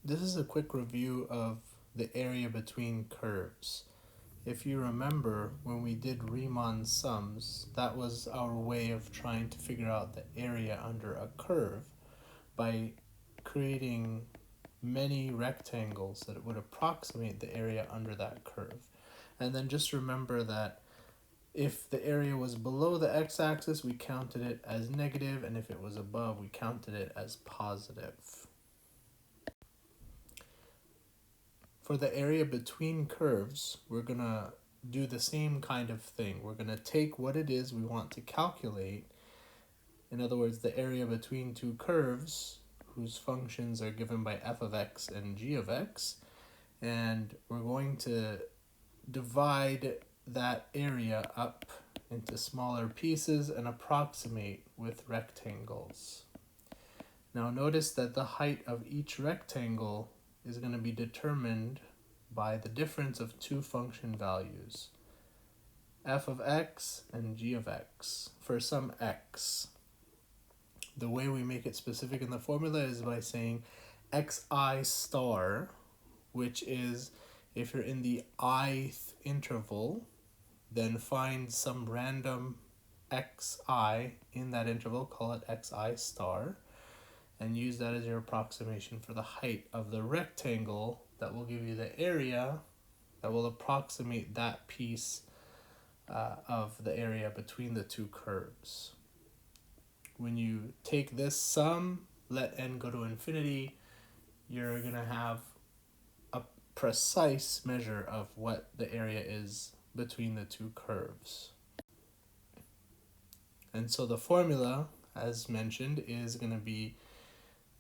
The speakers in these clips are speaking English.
This is a quick review of the area between curves. If you remember, when we did Riemann sums, that was our way of trying to figure out the area under a curve by creating many rectangles that would approximate the area under that curve. And then just remember that if the area was below the x-axis, we counted it as negative, and if it was above, we counted it as positive. For the area between curves, we're going to do the same kind of thing. We're going to take what it is we want to calculate, in other words, the area between two curves whose functions are given by f of x and g of x, and we're going to divide that area up into smaller pieces and approximate with rectangles. Now notice that the height of each rectangle is going to be determined by the difference of two function values, f of x and g of x, for some x. The way we make it specific in the formula is by saying xi star, which is, if you're in the ith interval, then find some random xi in that interval, call it xi star, and use that as your approximation for the height of the rectangle that will give you the area that will approximate that piece of the area between the two curves. When you take this sum, let n go to infinity, you're going to have a precise measure of what the area is between the two curves. And so the formula, as mentioned, is going to be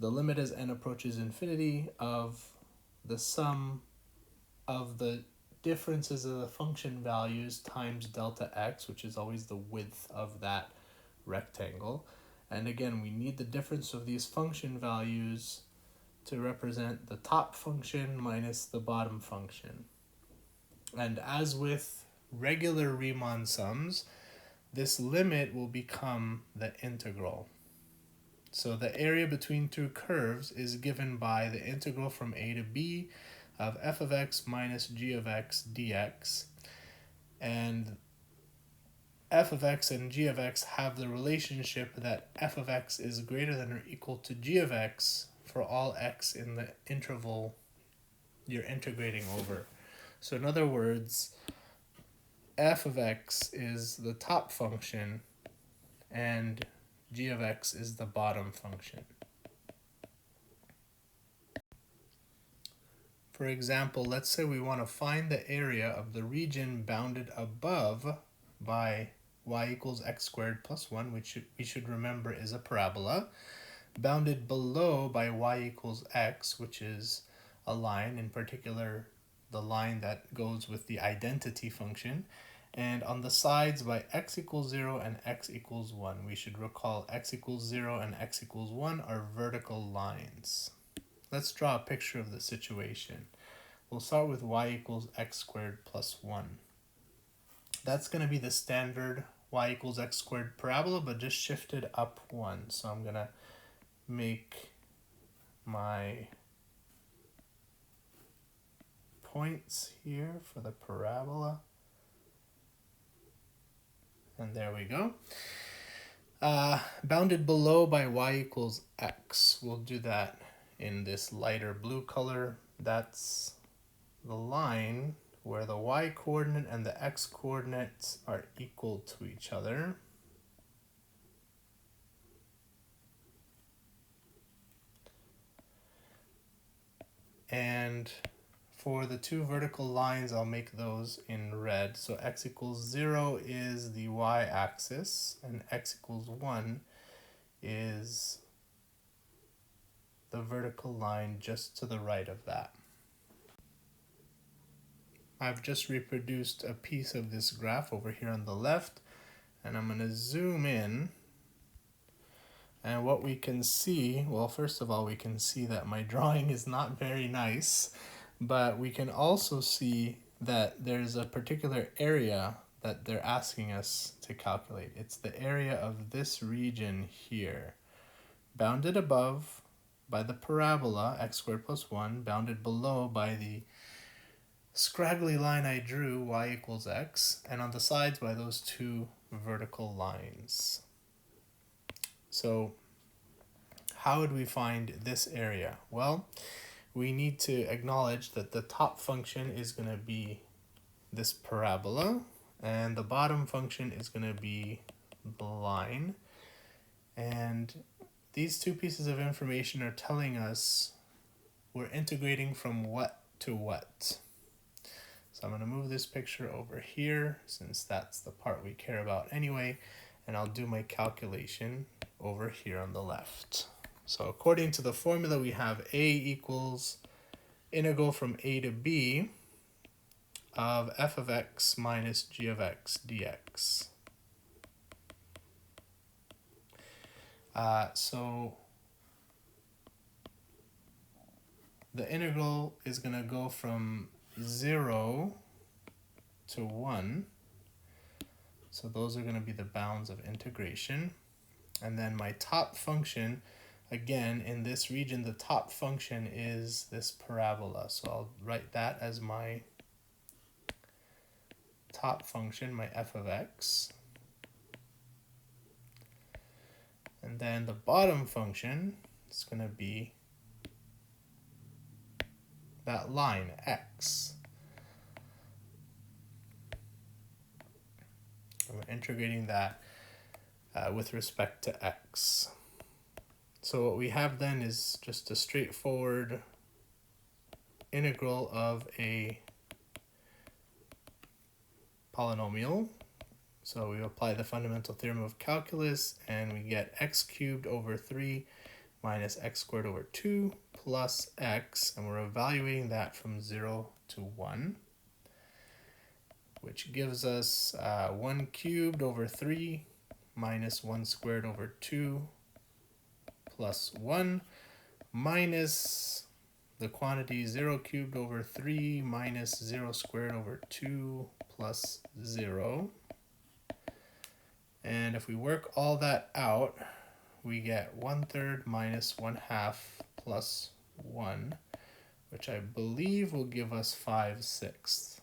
the limit as n approaches infinity of the sum of the differences of the function values times delta x, which is always the width of that rectangle. And again, we need the difference of these function values to represent the top function minus the bottom function. And as with regular Riemann sums, this limit will become the integral. So the area between two curves is given by the integral from a to b of f of x minus g of x dx. And f of x and g of x have the relationship that f of x is greater than or equal to g of x for all x in the interval you're integrating over. So in other words, f of x is the top function and g of x is the bottom function. For example, let's say we want to find the area of the region bounded above by y equals x squared plus 1, which we should remember is a parabola, bounded below by y equals x, which is a line, in particular the line that goes with the identity function, and on the sides by x equals 0 and x equals 1. We should recall x equals 0 and x equals 1 are vertical lines. Let's draw a picture of the situation. We'll start with y equals x squared plus 1. That's going to be the standard y equals x squared parabola, but just shifted up 1. So I'm going to make my points here for the parabola. And there we go. Bounded below by y equals x. We'll do that in this lighter blue color. That's the line where the y coordinate and the x coordinates are equal to each other. And for the two vertical lines, I'll make those in red. So x equals 0 is the y-axis, and x equals 1 is the vertical line just to the right of that. I've just reproduced a piece of this graph over here on the left, and I'm going to zoom in. And what we can see, well, first of all, we can see that my drawing is not very nice, but we can also see that there's a particular area that they're asking us to calculate. It's the area of this region here, bounded above by the parabola x squared plus 1, bounded below by the scraggly line I drew, y equals x, and on the sides by those two vertical lines. So how would we find this area? Well, we need to acknowledge that the top function is going to be this parabola, and the bottom function is going to be the line. And these two pieces of information are telling us we're integrating from what to what. So I'm going to move this picture over here since that's the part we care about anyway, and I'll do my calculation over here on the left. So according to the formula, we have a equals integral from a to b of f of x minus g of x dx. So the integral is going to go from 0 to 1. So those are going to be the bounds of integration. And then my top function, again, in this region, the top function is this parabola. So I'll write that as my top function, my f of x. And then the bottom function is going to be that line, x. And we're integrating that with respect to x. So what we have then is just a straightforward integral of a polynomial. So we apply the fundamental theorem of calculus, and we get x cubed over 3 minus x squared over 2 plus x, and we're evaluating that from 0 to 1, which gives us 1 cubed over 3 minus 1 squared over 2 plus 1 minus the quantity 0 cubed over 3 minus 0 squared over 2 plus 0. And if we work all that out, we get 1/3 minus 1/2 plus 1, which I believe will give us 5/6.